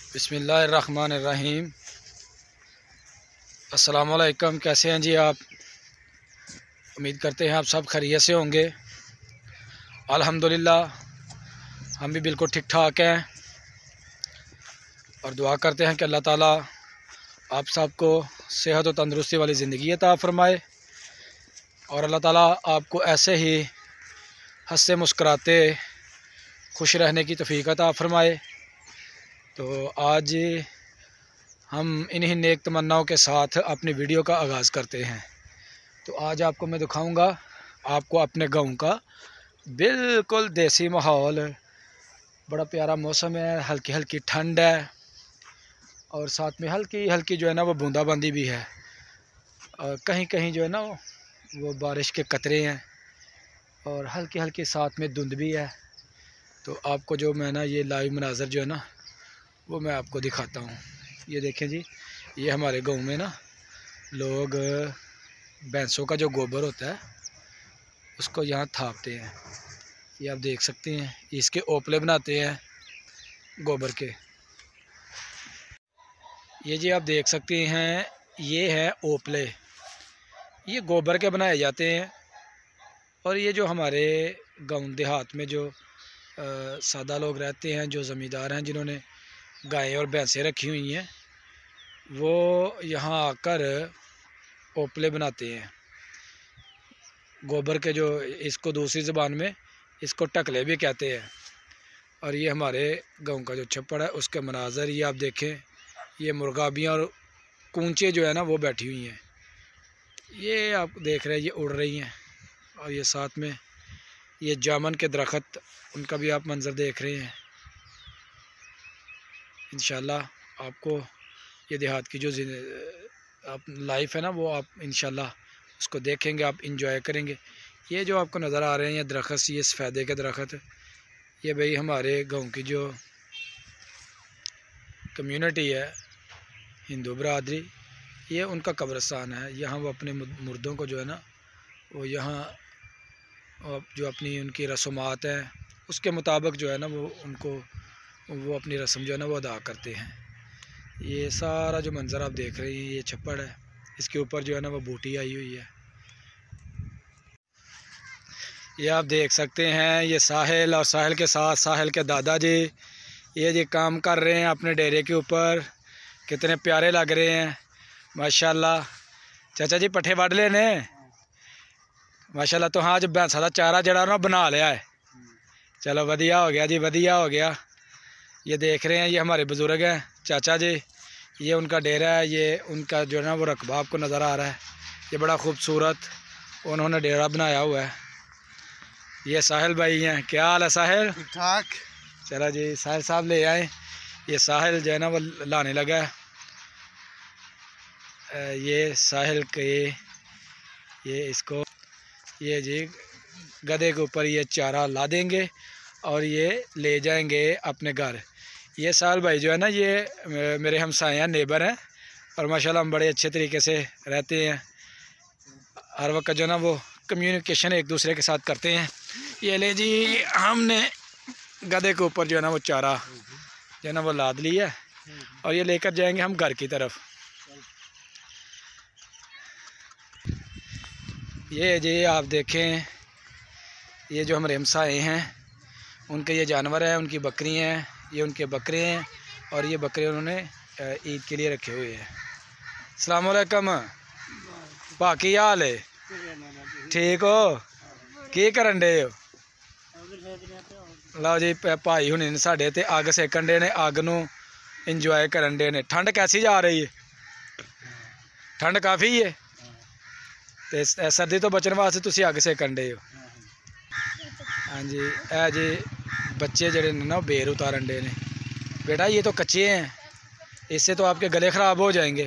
बिस्मिल्लाहिर्रहमानिर्रहीम। अस्सलामुअलैकुम। कैसे हैं जी आप? उम्मीद करते हैं आप सब खैरियत से होंगे। अल्हम्दुलिल्लाह हम भी बिल्कुल ठीक ठाक हैं और दुआ करते हैं कि अल्लाह ताला आप सबको सेहत और तंदुरुस्ती वाली ज़िंदगी अता फ़रमाए और अल्लाह ताला आपको ऐसे ही हंसते मुस्कुराते खुश रहने की तौफ़ीक अता फ़रमाए। तो आज हम इन्हीं नेक तमन्नाओं के साथ अपनी वीडियो का आगाज़ करते हैं। तो आज आपको मैं दिखाऊंगा आपको अपने गांव का बिल्कुल देसी माहौल। बड़ा प्यारा मौसम है, हल्की हल्की ठंड है और साथ में हल्की हल्की जो है ना वो बूंदाबांदी भी है और कहीं कहीं जो है ना वो बारिश के कतरे हैं और हल्की हल्की साथ में धुंध भी है। तो आपको जो मैं ना ये लाइव मनाज़र जो है ना वो मैं आपको दिखाता हूँ। ये देखें जी, ये हमारे गांव में ना लोग भैंसों का जो गोबर होता है उसको यहाँ थापते हैं। ये आप देख सकते हैं, इसके ओपले बनाते हैं गोबर के। ये जी आप देख सकते हैं, ये है ओपले, ये गोबर के बनाए जाते हैं। और ये जो हमारे गांव देहात में जो सादा लोग रहते हैं, जो ज़मींदार हैं, जिन्होंने गायें और भैंसें रखी हुई हैं, वो यहाँ आकर ओपले बनाते हैं गोबर के। जो इसको दूसरी ज़बान में इसको टकले भी कहते हैं। और ये हमारे गांव का जो छप्पड़ है उसके मनाज़र ये आप देखें, ये मुर्गाबियाँ और कूंचे जो है ना वो बैठी हुई हैं। ये आप देख रहे हैं, ये उड़ रही हैं। और ये साथ में ये जामुन के दरख्त, उनका भी आप मंज़र देख रहे हैं। इंशाल्लाह आपको ये देहात की जो आप लाइफ है ना वो आप इंशाल्लाह उसको देखेंगे, आप इंजॉय करेंगे। ये जो आपको नज़र आ रहे हैं ये दरख्त, ये सफ़ेदे के दरख्त, ये भाई हमारे गांव की जो कम्युनिटी है, हिंदू बरादरी, ये उनका कब्रिस्तान है। यहाँ वो अपने मुर्दों को जो है ना वो यहाँ जो अपनी उनकी रस्मात हैं उसके मुताबिक जो है ना वो अपनी रस्म जो है ना वो अदा करते हैं। ये सारा जो मंज़र आप देख रहे हैं ये छप्पड़ है, इसके ऊपर जो है ना वो बूटी आई हुई है। ये आप देख सकते हैं, ये साहिल और साहिल के साथ साहिल के दादाजी ये जी काम कर रहे हैं अपने डेरे के ऊपर। कितने प्यारे लग रहे हैं माशाल्लाह। चाचा जी पट्ठे वढ़ लेने माशाल्लाह। तो हाँ, जो भैंसा का चारा जड़ा ना बना लिया है, चलो वधिया हो गया जी, वधिया हो गया। ये देख रहे हैं, ये हमारे बुज़ुर्ग हैं चाचा जी, ये उनका डेरा है, ये उनका जो है ना वो रकबा आपको नज़र आ रहा है। ये बड़ा खूबसूरत उन्होंने डेरा बनाया हुआ है। ये साहिल भाई हैं। क्या हाल है साहिल? ठीक ठाक। चलो जी, साहिल साहब ले आए। ये साहिल जो है ना वो लाने लगा है। ये साहिल के ये इसको ये जी गधे के ऊपर ये चारा ला देंगे और ये ले जाएंगे अपने घर। ये साहिल भाई जो है ना ये मेरे हमसाए हैं, नेबर हैं और माशाल्लाह हम बड़े अच्छे तरीके से रहते हैं। हर वक्त जो है ना वो कम्युनिकेशन एक दूसरे के साथ करते हैं। ये ले जी, हमने गधे के ऊपर जो है ना वो चारा जो है ना वो लाद लिया है और ये लेकर जाएंगे हम घर की तरफ। ये जी आप देखें, ये जो हमारे हमसाए हैं उनके ये जानवर हैं, उनकी बकरी हैं, ये उनके बकरे हैं और ये बकरे उन्होंने ईद के लिए रखे हुए हैं। अस्सलाम वालेकुम भा, की हाल है? ठीक हो? की करन डे हो? लो जी भाई हुणे ने साडे ते अग सेकन डे ने, अग नूं इंजॉय करन डे ने। ठंड कैसी जा रही है? ठंड काफ़ी है ते सर्दी तो बचने वास्ते तुसी अग सेकन डे हो। हाँ जी, ए जी बच्चे जड़े ने ना बेर उतारन डे ने। बेटा ये तो कच्चे हैं, इससे तो आपके गले ख़राब हो जाएंगे।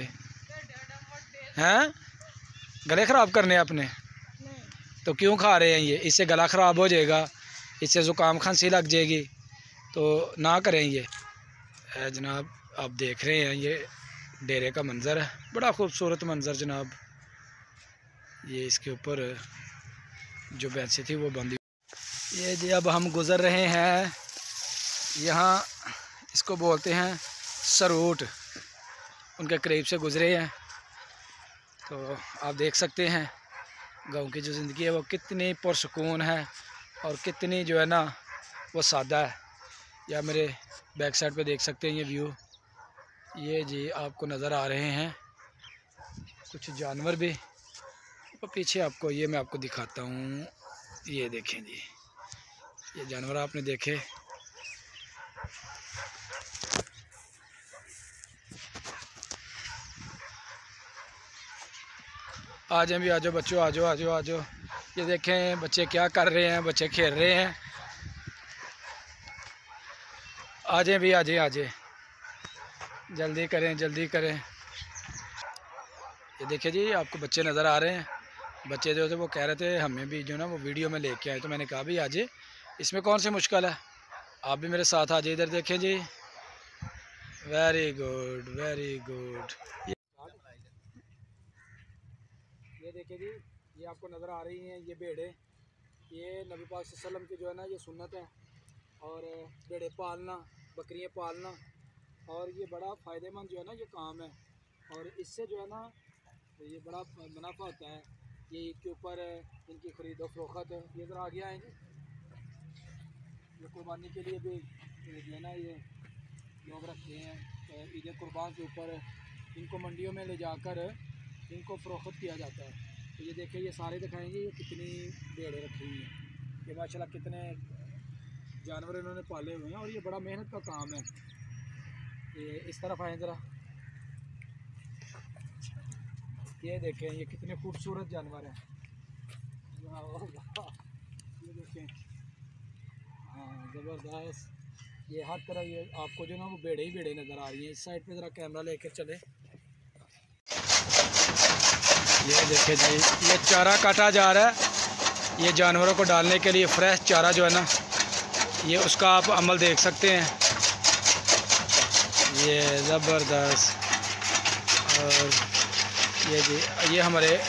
हैं? गले ख़राब करने अपने? तो क्यों खा रहे हैं ये? इससे गला ख़राब हो जाएगा, इससे ज़ुकाम खांसी लग जाएगी, तो ना करें ये। जनाब आप देख रहे हैं ये डेरे का मंज़र है, बड़ा खूबसूरत मंज़र जनाब। ये इसके ऊपर जो भैंसें थी वो बंदी। ये जी अब हम गुज़र रहे हैं यहाँ, इसको बोलते हैं सरूट उनके करीब से गुज़रे हैं। तो आप देख सकते हैं गांव की जो ज़िंदगी है वो कितनी पुरसुकून है और कितनी जो है ना वो सादा है। या मेरे बैक साइड पे देख सकते हैं ये व्यू, ये जी आपको नज़र आ रहे हैं कुछ जानवर भी। और पीछे आपको ये मैं आपको दिखाता हूँ, ये देखें जी, ये जानवर आपने देखे। आ जाए भी, आ जाओ बच्चों, आ जाओ आ जाओ आ जाओ। ये देखें बच्चे क्या कर रहे हैं, बच्चे खेल रहे हैं। आ जाए भी, आ जाए आ जाए, जल्दी करें जल्दी करें। ये देखिए जी आपको बच्चे नज़र आ रहे हैं। बच्चे जो थे वो कह रहे थे हमें भी जो ना वो वीडियो में लेके आए, तो मैंने कहा भी आ जाए, इसमें कौन सी मुश्किल है, आप भी मेरे साथ आ जाए। इधर देखें जी, वेरी गुड वेरी गुड। ये देखिए जी, ये आपको नज़र आ रही हैं ये भेड़ें, ये नबी पाक सल्लल्लाहु अलैहि वसल्लम की जो है ना ये सुन्नत है। और भेड़ें पालना, बकरियाँ पालना, और ये बड़ा फ़ायदेमंद जो है ना ये काम है। और इससे जो है ना ये बड़ा मुनाफा होता है। ये ईद के ऊपर इनकी ख़रीदो फरोख्त, ये ज़रा आगे आएंगे, ये कुर्बानी के लिए भी जो है ना ये लोग रखते हैं। ईद कुर्बान के ऊपर इनको मंडियों में ले जाकर इनको फ़रोख्त किया जाता है। तो ये देखिए, ये सारे दिखाएंगे ये कितनी भेड़ें रखी हुई हैं, ये माशाल्लाह कितने जानवर इन्होंने पाले हुए हैं। और ये बड़ा मेहनत का काम है। ये इस तरफ आए ज़रा, ये देखें ये कितने खूबसूरत जानवर हैं। ये देखें, हाँ ज़बरदस्त। ये हर तरह ये आपको जो ना वो भेड़े ही भेड़े नज़र आ रही हैं। इस साइड पे ज़रा कैमरा लेकर चले। ये देखें जी, ये चारा काटा जा रहा है, ये जानवरों को डालने के लिए फ्रेश चारा जो है ना ये उसका आप अमल देख सकते हैं। ये ज़बरदस्त। और ये जी, ये हमारे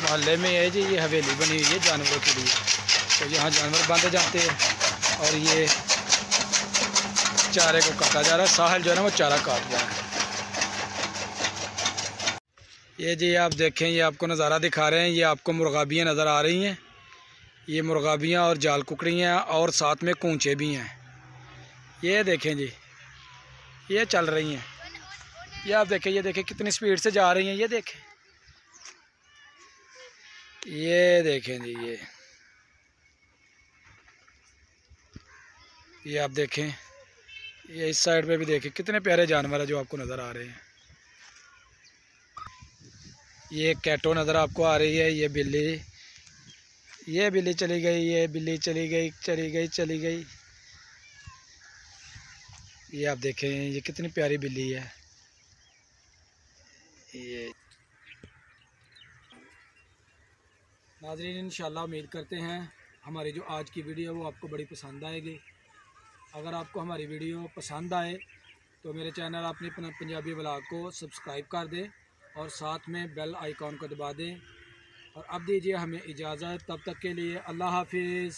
मोहल्ले में है जी, ये हवेली बनी हुई है जानवरों के लिए। तो यहाँ जानवर बांधे जाते हैं और ये चारे को काटा जा रहा है। साहिल जो है ना वो चारा काट रहा है। ये जी आप देखें, ये आपको नज़ारा दिखा रहे हैं, ये आपको मुर्गाबियाँ नज़र आ रही हैं। ये मुर्गाबियाँ और जाल कुकड़ियाँ और साथ में कूंचे भी हैं। ये देखें जी, ये चल रही हैं। ये आप देखें, ये देखें कितनी स्पीड से जा रही हैं। ये देखें, ये देखें जी, ये आप देखें, ये इस साइड पे भी देखें कितने प्यारे जानवर है जो आपको नज़र आ रहे हैं। ये कैटो नज़र आपको आ रही है, ये बिल्ली चली गई, ये बिल्ली चली गई चली गई चली गई। ये आप देखें ये कितनी प्यारी बिल्ली है। ये नाज़रीन, इंशाल्लाह उम्मीद करते हैं हमारी जो आज की वीडियो है वो आपको बड़ी पसंद आएगी। अगर आपको हमारी वीडियो पसंद आए तो मेरे चैनल अपनी पंजाबी व्लॉग को सब्सक्राइब कर दें और साथ में बेल आइकॉन को दबा दें। और अब दीजिए हमें इजाज़त, तब तक के लिए अल्लाह हाफिज़।